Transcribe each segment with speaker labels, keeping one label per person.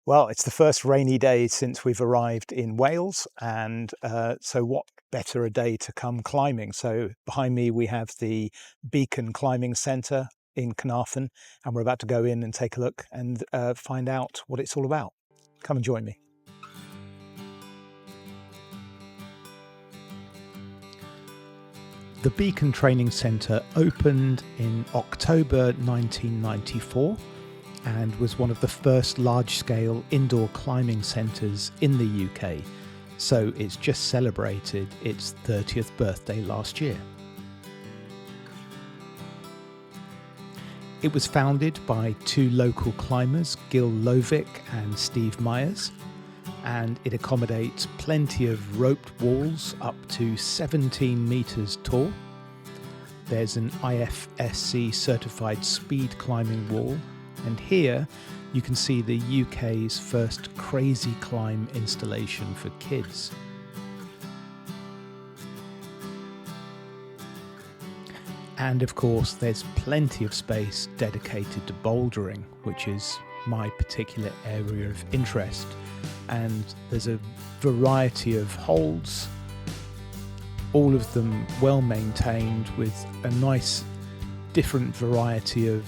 Speaker 1: Well, it's the first rainy day since we've arrived in Wales, and so what better a day to come climbing? So behind me we have the Beacon Climbing Centre in Caernarfon, and we're about to go in and take a look and find out what it's all about. Come and join me. The Beacon Training Centre opened in October 1994 and was one of the first large-scale indoor climbing centres in the UK, so it's just celebrated its 30th birthday last year. It was founded by two local climbers, Gil Lovick and Steve Myers, and it accommodates plenty of roped walls up to 17 metres tall. There's an IFSC certified speed climbing wall, and here you can see the UK's first crazy climb installation for kids. And of course there's plenty of space dedicated to bouldering, which is my particular area of interest, and there's a variety of holds, all of them well maintained with a nice different variety of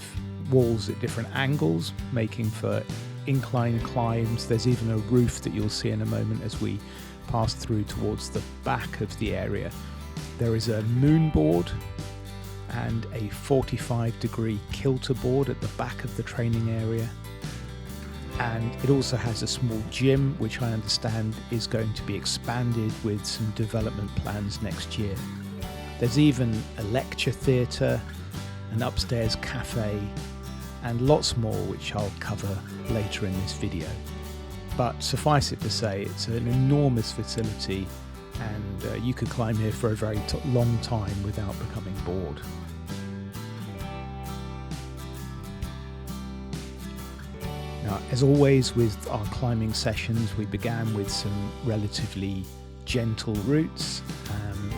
Speaker 1: walls at different angles, making for incline climbs. There's even a roof that you'll see in a moment as we pass through towards the back of the area. There is a moon board and a 45-degree kilter board at the back of the training area, and it also has a small gym which I understand is going to be expanded with some development plans next year. There's even a lecture theatre, an upstairs cafe, and lots more which I'll cover later in this video. But suffice it to say, it's an enormous facility, and you could climb here for a very long time without becoming bored. Now, as always with our climbing sessions, we began with some relatively gentle routes.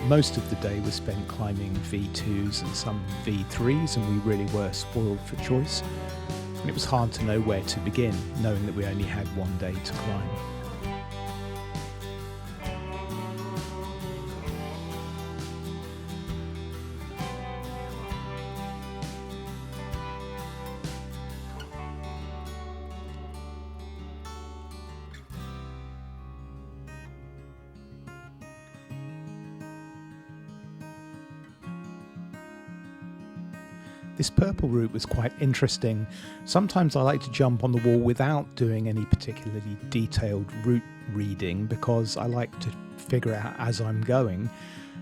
Speaker 1: Most of the day was spent climbing V2s and some V3s, and we really were spoiled for choice. And it was hard to know where to begin, knowing that we only had one day to climb. This purple route was quite interesting. Sometimes I like to jump on the wall without doing any particularly detailed route reading because I like to figure out as I'm going.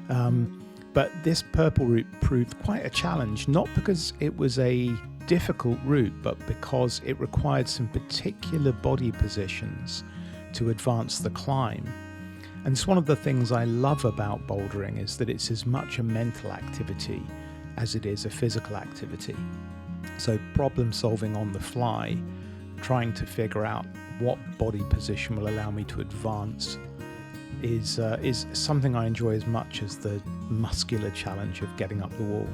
Speaker 1: But this purple route proved quite a challenge, not because it was a difficult route, but because it required some particular body positions to advance the climb. And it's one of the things I love about bouldering is that it's as much a mental activity as it is a physical activity. So problem solving on the fly, trying to figure out what body position will allow me to advance is something I enjoy as much as the muscular challenge of getting up the wall.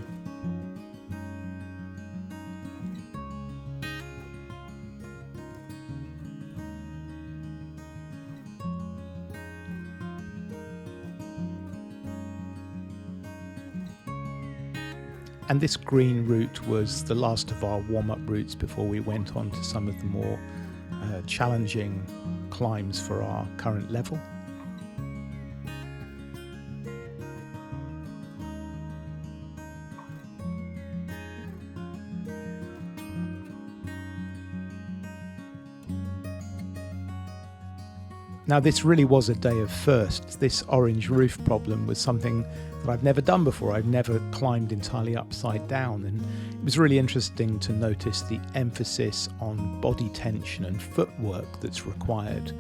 Speaker 1: And this green route was the last of our warm-up routes before we went on to some of the more challenging climbs for our current level. Now, this really was a day of firsts. This orange roof problem was something that I've never done before. I've never climbed entirely upside down, and it was really interesting to notice the emphasis on body tension and footwork that's required,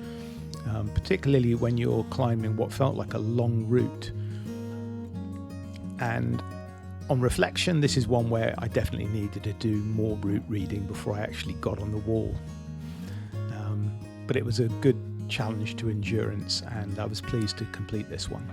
Speaker 1: particularly when you're climbing what felt like a long route. And on reflection, this is one where I definitely needed to do more route reading before I actually got on the wall. But it was a good challenge to endurance, and I was pleased to complete this one.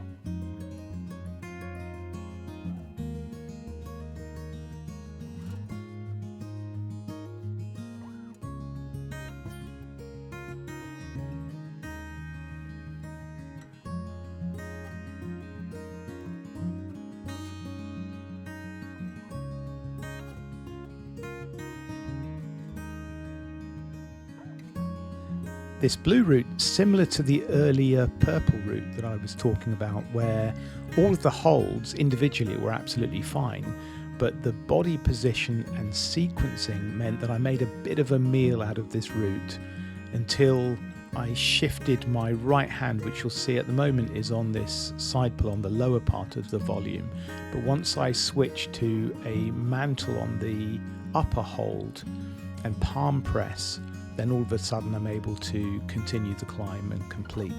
Speaker 1: This blue route, similar to the earlier purple route that I was talking about, where all of the holds individually were absolutely fine, but the body position and sequencing meant that I made a bit of a meal out of this route until I shifted my right hand, which you'll see at the moment is on this side pull on the lower part of the volume. But once I switched to a mantle on the upper hold and palm press, then all of a sudden I'm able to continue the climb and complete.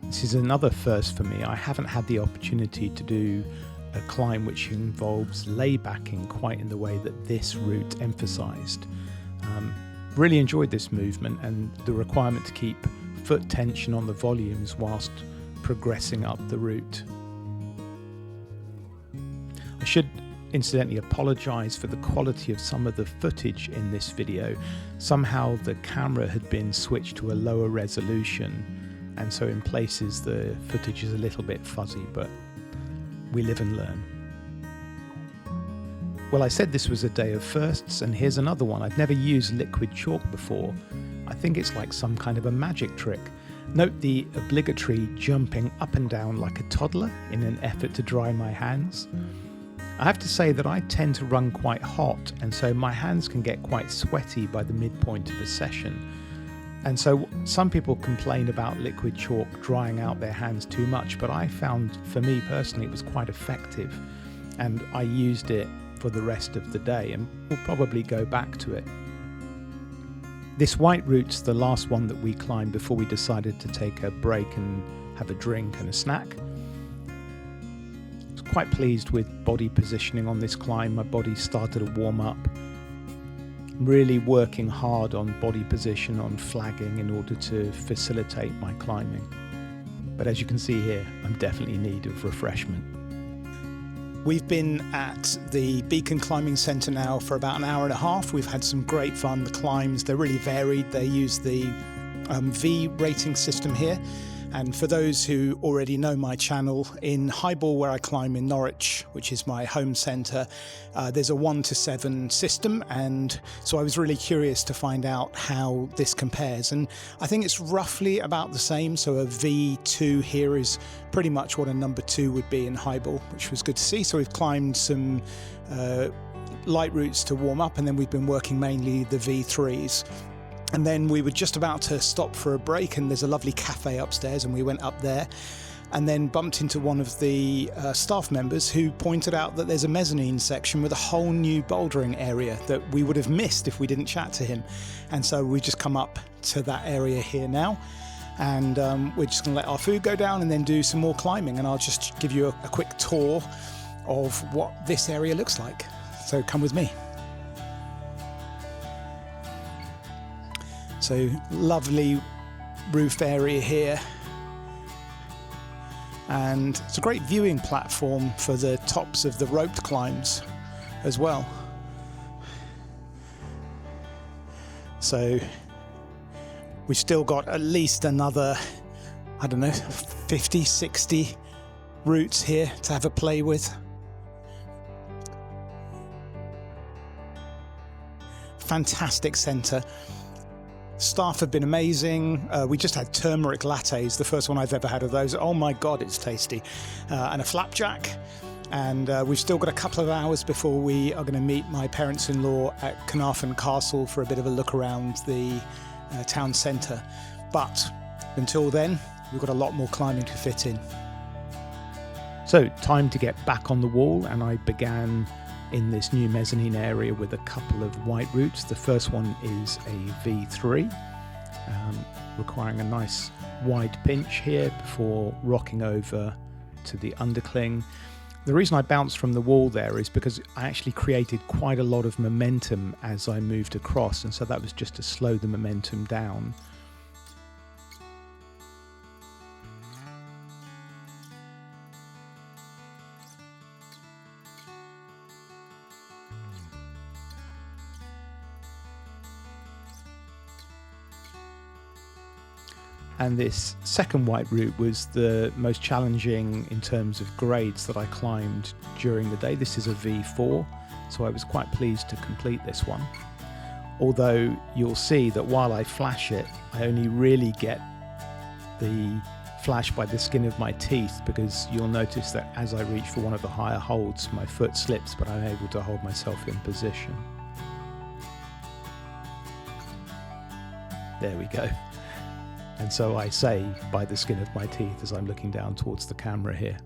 Speaker 1: This is another first for me. I haven't had the opportunity to do a climb which involves laybacking quite in the way that this route emphasised. Really enjoyed this movement and the requirement to keep foot tension on the volumes whilst progressing up the route. I should incidentally apologise for the quality of some of the footage in this video. Somehow the camera had been switched to a lower resolution, and so in places the footage is a little bit fuzzy, but we live and learn. Well, I said this was a day of firsts, and here's another one. I've never used liquid chalk before. I think it's like some kind of a magic trick. Note the obligatory jumping up and down like a toddler in an effort to dry my hands. I have to say that I tend to run quite hot, and so my hands can get quite sweaty by the midpoint of a session. And so some people complain about liquid chalk drying out their hands too much, but I found, for me personally, it was quite effective, and I used it for the rest of the day, and we'll probably go back to it. This white route's the last one that we climbed before we decided to take a break and have a drink and a snack. I was quite pleased with body positioning on this climb. My body started to warm up. Really working hard on body position, on flagging in order to facilitate my climbing. But as you can see here, I'm definitely in need of refreshment.
Speaker 2: We've been at the Beacon Climbing Centre now for about an hour and a half. We've had some great fun. The climbs, they're really varied. They use the V rating system here. And for those who already know my channel, in Highball, where I climb in Norwich, which is my home centre, there's a 1 to 7 system, and so I was really curious to find out how this compares, and I think it's roughly about the same. So a V2 here is pretty much what a number 2 would be in Highball, which was good to see. So we've climbed some light routes to warm up, and then we've been working mainly the V3s. And then we were just about to stop for a break, and there's a lovely cafe upstairs, and we went up there and then bumped into one of the staff members who pointed out that there's a mezzanine section with a whole new bouldering area that we would have missed if we didn't chat to him. And so we just come up to that area here now, and we're just going to let our food go down and then do some more climbing, and I'll just give you a quick tour of what this area looks like. So come with me. So lovely roof area here, and it's a great viewing platform for the tops of the roped climbs as well. So we've still got at least another, I don't know, 50, 60 routes here to have a play with. Fantastic centre. Staff have been amazing. We just had turmeric lattes, the first one I've ever had of those. Oh my God, it's tasty. And a flapjack. And we've still got a couple of hours before we are going to meet my parents-in-law at Caernarfon Castle for a bit of a look around the town centre. But until then, we've got a lot more climbing to fit in.
Speaker 1: So time to get back on the wall, and I began in this new mezzanine area with a couple of white routes. The first one is a V3, requiring a nice wide pinch here before rocking over to the undercling. The reason I bounced from the wall there is because I actually created quite a lot of momentum as I moved across, and so that was just to slow the momentum down. And this second white route was the most challenging in terms of grades that I climbed during the day. This is a V4, so I was quite pleased to complete this one. Although you'll see that while I flash it, I only really get the flash by the skin of my teeth, because you'll notice that as I reach for one of the higher holds, my foot slips, but I'm able to hold myself in position. There we go. And so I say by the skin of my teeth as I'm looking down towards the camera here.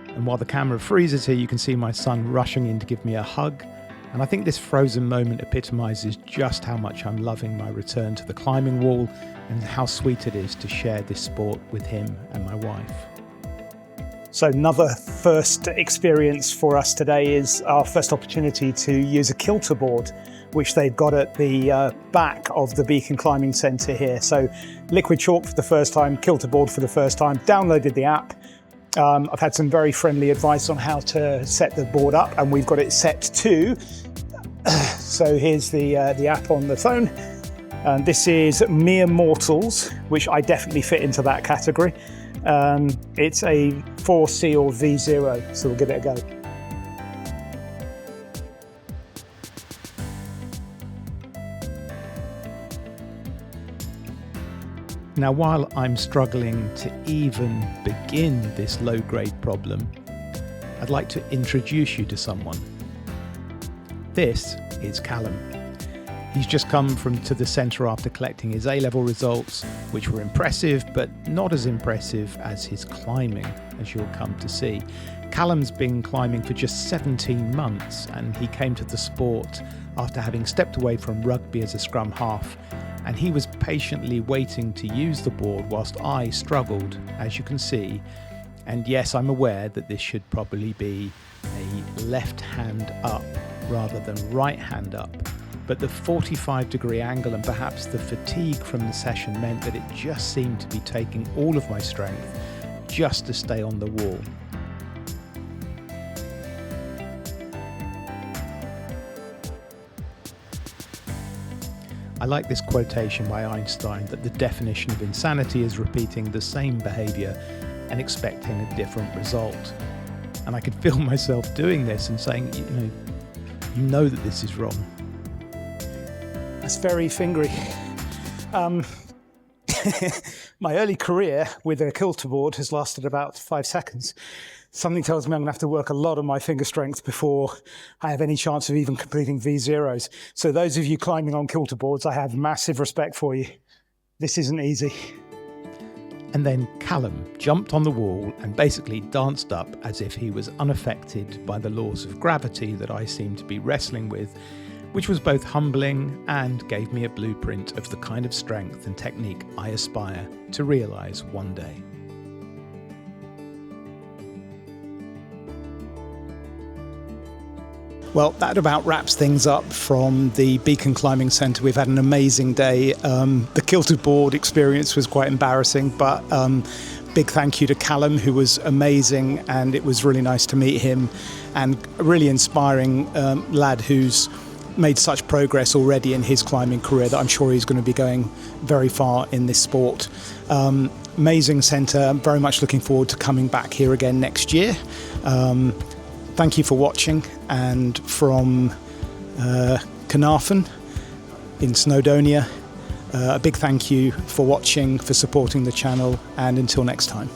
Speaker 1: And while the camera freezes here, you can see my son rushing in to give me a hug. And I think this frozen moment epitomizes just how much I'm loving my return to the climbing wall and how sweet it is to share this sport with him and my wife.
Speaker 2: So another first experience for us today is our first opportunity to use a Kilter Board, which they've got at the back of the Beacon Climbing Centre here. So liquid chalk for the first time, Kilter Board for the first time, downloaded the app. I've had some very friendly advice on how to set the board up, and we've got it set to. So here's the app on the phone. This is Mere Mortals, which I definitely fit into that category. It's a 4C or V0, so we'll give it a go.
Speaker 1: Now, while I'm struggling to even begin this low-grade problem, I'd like to introduce you to someone. This is Callum. He's just come to the centre after collecting his A-level results, which were impressive, but not as impressive as his climbing, as you'll come to see. Callum's been climbing for just 17 months, and he came to the sport after having stepped away from rugby as a scrum half, and he was patiently waiting to use the board whilst I struggled, as you can see. And yes, I'm aware that this should probably be a left hand up rather than right hand up. But the 45-degree angle and perhaps the fatigue from the session meant that it just seemed to be taking all of my strength just to stay on the wall. I like this quotation by Einstein that the definition of insanity is repeating the same behaviour and expecting a different result. And I could feel myself doing this and saying, you know that this is wrong.
Speaker 2: That's very fingery. My early career with a Kilter Board has lasted about 5 seconds. Something tells me I'm going to have to work a lot on my finger strength before I have any chance of even completing V0s. So those of you climbing on Kilter Boards, I have massive respect for you. This isn't easy.
Speaker 1: And then Callum jumped on the wall and basically danced up as if he was unaffected by the laws of gravity that I seemed to be wrestling with, which was both humbling and gave me a blueprint of the kind of strength and technique I aspire to realise one day.
Speaker 2: Well, that about wraps things up from the Beacon Climbing Centre. We've had an amazing day. The Kilter Board experience was quite embarrassing, but big thank you to Callum, who was amazing, and it was really nice to meet him, and a really inspiring lad who's made such progress already in his climbing career that I'm sure he's going to be going very far in this sport. Amazing centre. I'm very much looking forward to coming back here again next year. Thank you for watching, and from Caernarfon in Snowdonia, a big thank you for watching, for supporting the channel, and until next time.